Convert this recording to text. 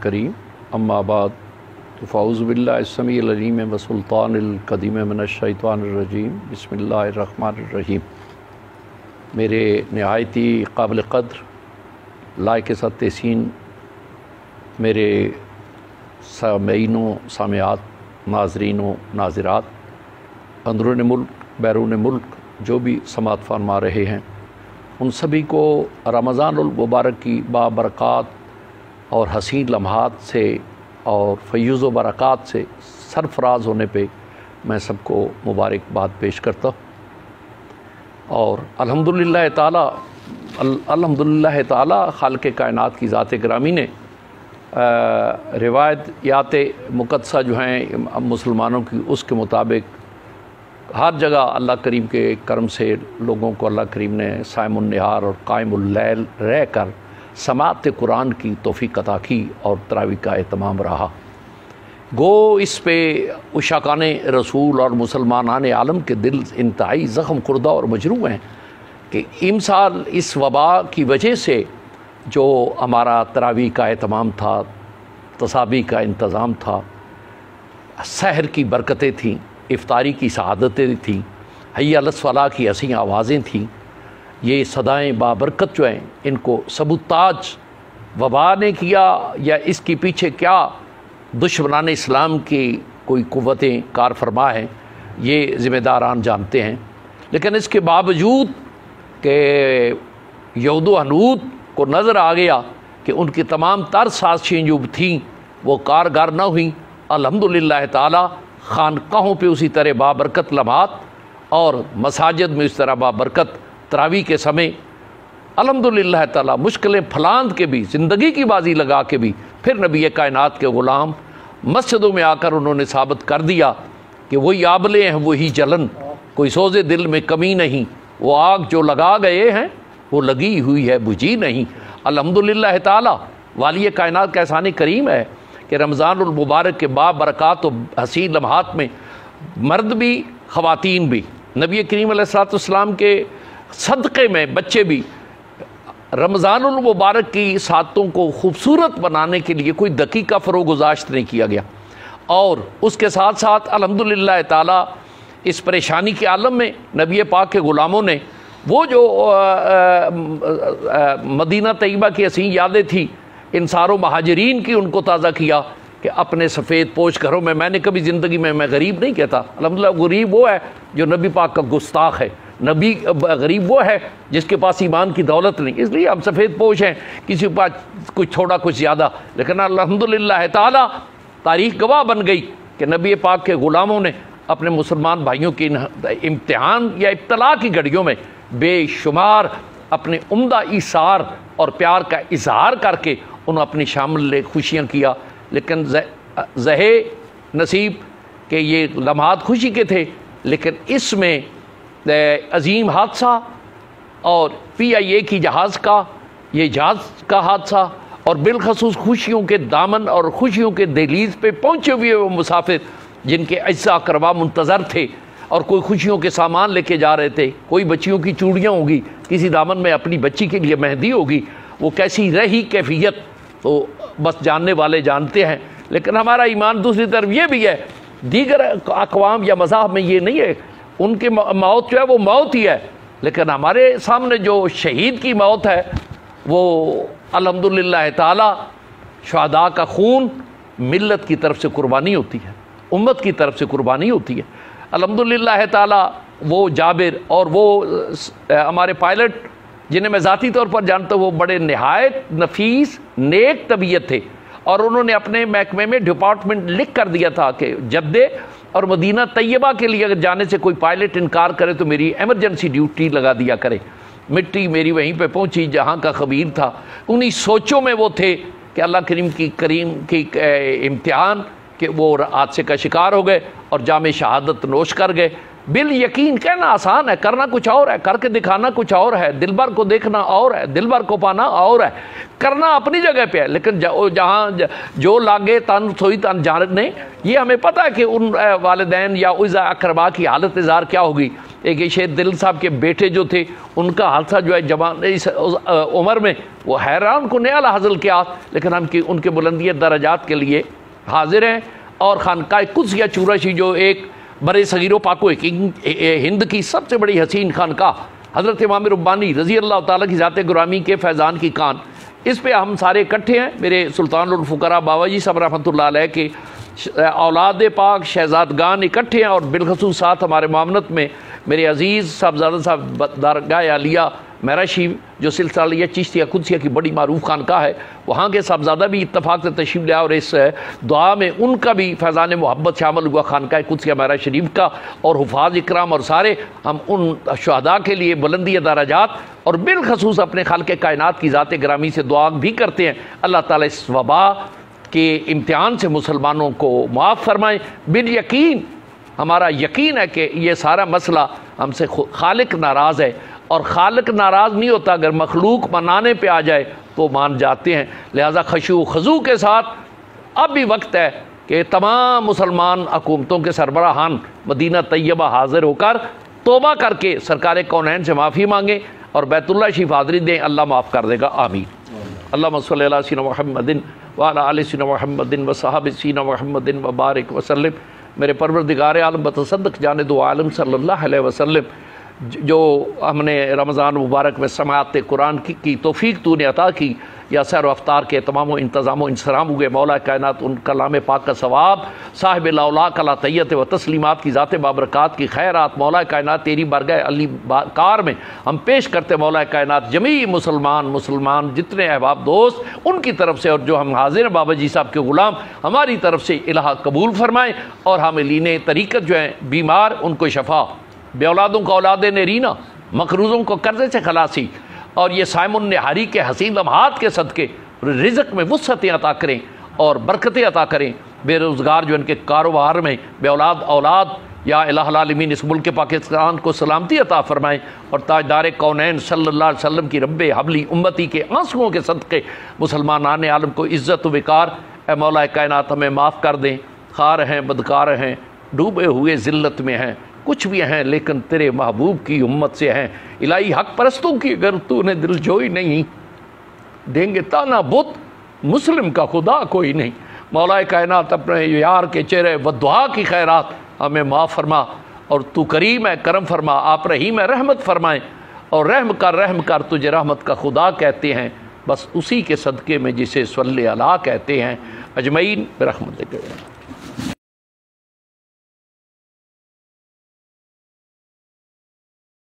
करीम अम्मा बाद तो फ़ाऊज़ु बिल्लाहि अस्समीइल अलीम व सुल्तानिल कदीम मिनश्शैतानिर रजीम बिस्मिल्लाहिर रहमानिर रहीम। मेरे नहायती काबिल क़द्र लायक तहसीन मेरे सामीईन सामियात नाज़रीन नाज़िरात अंदरून मुल्क बैरून मुल्क जो भी समात फरमा रहे हैं, उन सभी को रमज़ानुल मुबारक की बाबरक़ात और हसीन लम्हात से और फ़यूज़ व बरक़ात से सरफ़राज़ होने पे मैं सबको मुबारकबाद पेश करता हूँ। और अल्हम्दुलिल्लाह ताला खालिक़ कायनात की ज़ात ग्रामी ने रिवायत मुक़द्दसा जो हैं मुसलमानों की, उसके मुताबिक हर जगह अल्लाह करीम के करम से लोगों को अल्लाह करीम ने साइमुन नहार और कायमुल लैल रह कर समाअत कुरान की तौफ़ीक़ अता की और तरावी का एहतमाम रहा। गो इस पे उशाकाने रसूल और मुसलमानान आलम के दिल इंतहाई ज़ख़्म खुर्दा और मजरूह हैं कि इमसाल इस वबा की वजह से जो हमारा तरावी का एहतमाम था, तसाबी का इंतज़ाम था, सहर की बरकतें थीं, इफ्तारी की सआदतें थीं, हय्या अलस फ़लाह की हसीं आवाज़ें थीं, ये सदाएँ बाबरकत जो हैं इनको सबूताज वबा ने किया या इसके पीछे क्या दुश्मनान इस्लाम की कोई क़ुव्वतें कार फरमा हैं, ये ज़िम्मेदारान जानते हैं। लेकिन इसके बावजूद कि यहूद व हनूद को नज़र आ गया कि उनकी तमाम तर साज़िशें जो थीं वो कारगर न हुई, अल्हम्दुलिल्लाह ताला खानकाहों पे उसी तरह बाबरकत लम्हात और मसाजिद में इस तरह बाबरकत तरावी के समय अल्हम्दुलिल्लाह ताला मुश्किलें फलांद के भी, ज़िंदगी की बाजी लगा के भी फिर नबी कायनात के ग़ुलाम मस्जिदों में आकर उन्होंने साबित कर दिया कि वही आबले हैं, वही जलन, कोई सोज़े दिल में कमी नहीं, वो आग जो लगा गए हैं वो लगी हुई है, बुझी नहीं। अल्हम्दुलिल्लाह ताला वाली कायनात का एहसान करीम है कि रमज़ानुल मुबारक के बाबरक़ात और हसीन लम्हात में मर्द भी ख़वातीन भी, नबी करीम अलैहिस्सलाम के सदक़े में बच्चे भी रमज़ानुल मुबारक की सातों को खूबसूरत बनाने के लिए कोई दक़ीक़ा फ़रोग़ुज़ाश्त नहीं किया गया। और उसके साथ साथ अल्हम्दुलिल्लाह ताला इस परेशानी के आलम में नबी पाक के ग़ुलामों ने वो जो मदीना तैयबा की हसीन यादें थी इंसारों महाजरीन की, उनको ताज़ा किया कि अपने सफ़ेद पोश घरों में, मैंने कभी ज़िंदगी में मैं गरीब नहीं कहता, अल्हम्दुलिल्लाह गरीब वो है जो नबी पाक का गुस्ताख है, नबी गरीब वो है जिसके पास ईमान की दौलत नहीं, इसलिए हम सफ़ेद पोश हैं, किसी के पास कुछ थोड़ा कुछ ज़्यादा। लेकिन अल्हम्दुलिल्लाह ताला तारीख़ गवाह बन गई कि नबी पाक के ग़ुलामों ने अपने मुसलमान भाइयों की इम्तिहान या इब्तला की घड़ियों में बेशुमार अपने उम्दा ईसार और प्यार का इजहार करके उन्होंने अपनी शामिल खुशियाँ किया। लेकिन ज़हे नसीब के ये लम्हात खुशी के थे, लेकिन इसमें अजीम हादसा और PIA की जहाज़ का, ये जहाज़ का हादसा और बिलखसूस खुशियों के दामन और खुशियों के दहलीज़ पे पहुँचे हुए वो मुसाफिर जिनके अज्जा करवा मुंतज़र थे और कोई खुशियों के सामान लेके जा रहे थे, कोई बच्चियों की चूड़ियाँ होगी, किसी दामन में अपनी बच्ची के लिए मेहंदी होगी, वो कैसी रही कैफियत तो बस जानने वाले जानते हैं। लेकिन हमारा ईमान दूसरी तरफ ये भी है, दीगर अक़वाम या मज़हब में ये नहीं है, उनकी मौत जो है वो मौत ही है, लेकिन हमारे सामने जो शहीद की मौत है वो अल्हम्दुलिल्लाह ताला शुहदा का खून मिल्लत की तरफ से कुर्बानी होती है, उम्मत की तरफ से कुर्बानी होती है। अल्हम्दुलिल्लाह ताला वो जाबिर और वो हमारे पायलट जिन्हें मैं ज़ाती तौर पर जानता हूँ, वो बड़े नहायत नफीस नेक तबीयत थे और उन्होंने अपने महकमे में डिपार्टमेंट लिख कर दिया था कि जद्दे और मदीना तैयबा के लिए अगर जाने से कोई पायलट इनकार करे तो मेरी एमरजेंसी ड्यूटी लगा दिया करे। मिट्टी मेरी वहीं पे पहुंची जहां का खबीर था। उन्हीं सोचों में वो थे कि अल्लाह करीम की इम्तिहान कि वो हादसे का शिकार हो गए और जामे शहादत नोश कर गए। बिल यकीन कहना आसान है, करना कुछ और है, करके दिखाना कुछ और है, दिलबर को देखना और है, दिलबर को पाना और है, करना अपनी जगह पे है। लेकिन जहाँ जो लागे तन सोई तन जाने, ये हमें पता है कि उन वालिदैन या उस अकरबा की हालत इज़ार क्या होगी। एक ये शेर दिल साहब के बेटे जो थे, उनका हादसा जो है जवान इस उम्र में, वो हैरान को नया हासिल किया, लेकिन हम उनके बुलंदी दराजात के लिए हाजिर हैं। और खानकाह कुद्सिया चूरशी जो एक बड़े सगीरो पाको हिंद की सबसे बड़ी हसीन खानकाह, हज़रत इमाम रब्बानी रज़ी अल्लाह ताला की ज़ात गुरामी के फैज़ान की कान, इस पे हम सारे इकट्ठे हैं। मेरे सुल्तानुल फुकरा बाबा जी साहब रहमतुल्लाह अलैह के औलाद पाक शहजादगान इकट्ठे हैं, और बिलखसूस साथ हमारे मामनत में मेरे अज़ीज़ साहबजादा साहब दरगाह आलिया महराशी जो सिलसिला चिश्तिया कुद्सिया की बड़ी मारूफ खानकाह है, वहाँ के साहबजादा भी इत्तफाक से तशरीफ़ लिया, और इस दुआ में उनका भी फैज़ान मोहब्बत शामिल हुआ खानकाह कुद्सिया महराज शरीफ का, और हुफ़ाज़ इकराम और सारे हम उन शुहदा के लिए बुलंदी दराजात और बिलखसूस अपने खालिक़ कायनात की ज़ात गिरामी से दुआ भी करते हैं। अल्लाह ताला इस वबा के इम्तिहान से मुसलमानों को माफ़ फरमाएँ। बिल यकीन हमारा यकीन है कि ये सारा मसला हमसे खालिक नाराज़ है, और खालिक नाराज़ नहीं होता, अगर मखलूक मनाने पे आ जाए तो मान जाते हैं। लिहाजा खशू खजू के साथ अब भी वक्त है कि तमाम मुसलमान हुकूमतों के सरबराहान मदीना तैयबा हाज़िर होकर तौबा करके सरकार कौनैन से माफ़ी मांगें और बैतुल्लाह शरीफ हाज़िरी दें। अल्लाह माफ़ कर देगा, आमीन। अल्लाहुम्मा सल्ली अला सय्यिदिना मुहम्मदिन व अला आलि सय्यिदिना मुहम्मदिन व सहाबि सय्यिदिना मुहम्मदिन व बारिक वसल्लम। मेरे परवरदिगार आलम बतसद्दक़ जाने दो आलम सल्लल्लाहु अलैहि वसल्लम, जो हमने रमज़ान मुबारक में समाअत कुरान की तौफ़ीक तूने अता की, या सैर अफ्तार के तमाम इंतज़ाम इंसराम हुए, मौला कायनात उन कलाम पाक का सवाब, साहिब लाउला कला तैयत व तस्लीमात की ज़ात बाबरकात की खैरात मौला कायनात तेरी बरगाह अली कार में हम पेश करते। मौला कायनात जमी मुसलमान जितने अहबाब दोस्त उनकी तरफ से, और जो हम हाजिर बाबा जी साहब के ग़ुलाम हमारी तरफ से इलाहा कबूल फरमाएँ, और हामिलीन तरीक़त जो हैं बीमार उनको शफ़ा, बेऔलादों को औलाद नरीना, मकरूज़ों को कर्ज़े से खलासी, और ये साइमुन निहारी के हसीन लम्हात के सदक़े रिज़्क़ में वुसअतें अता करें और बरकतें अता करें। बेरोज़गार जो इनके कारोबार में बेऔलाद औलाद, या इलाहुल आलमीन इस मुल्क पाकिस्तान को सलामती अता फ़रमाएँ, और ताजदार कौनैन सल्लल्लाहु अलैहि वसल्लम की रब्बे हबली उम्मती के आंसुओं के सदक़े मुसलमान आने आलम को इज़्ज़त विकार। ए मौला कायनात हमें माफ़ कर दें, खार हैं बदकार हैं, डूबे हुए ज़िल्लत में हैं, कुछ भी हैं लेकिन तेरे महबूब की उम्मत से हैं। इलाही हक परस्तों की अगर तूने दिलजोई नहीं, देंगे ताना बुत मुस्लिम का खुदा कोई नहीं। मौला कायनात अपने यार के चेहरे व दुआ की खैरात हमें माफ़ फरमा, और तू करीम है करम फरमा, आप रहीम है रहमत फरमाएँ, और रहम कर तुझे रहमत का खुदा कहते हैं, बस उसी के सदक़े में जिसे सल्ले अला कहते हैं। अजमईन रहमत।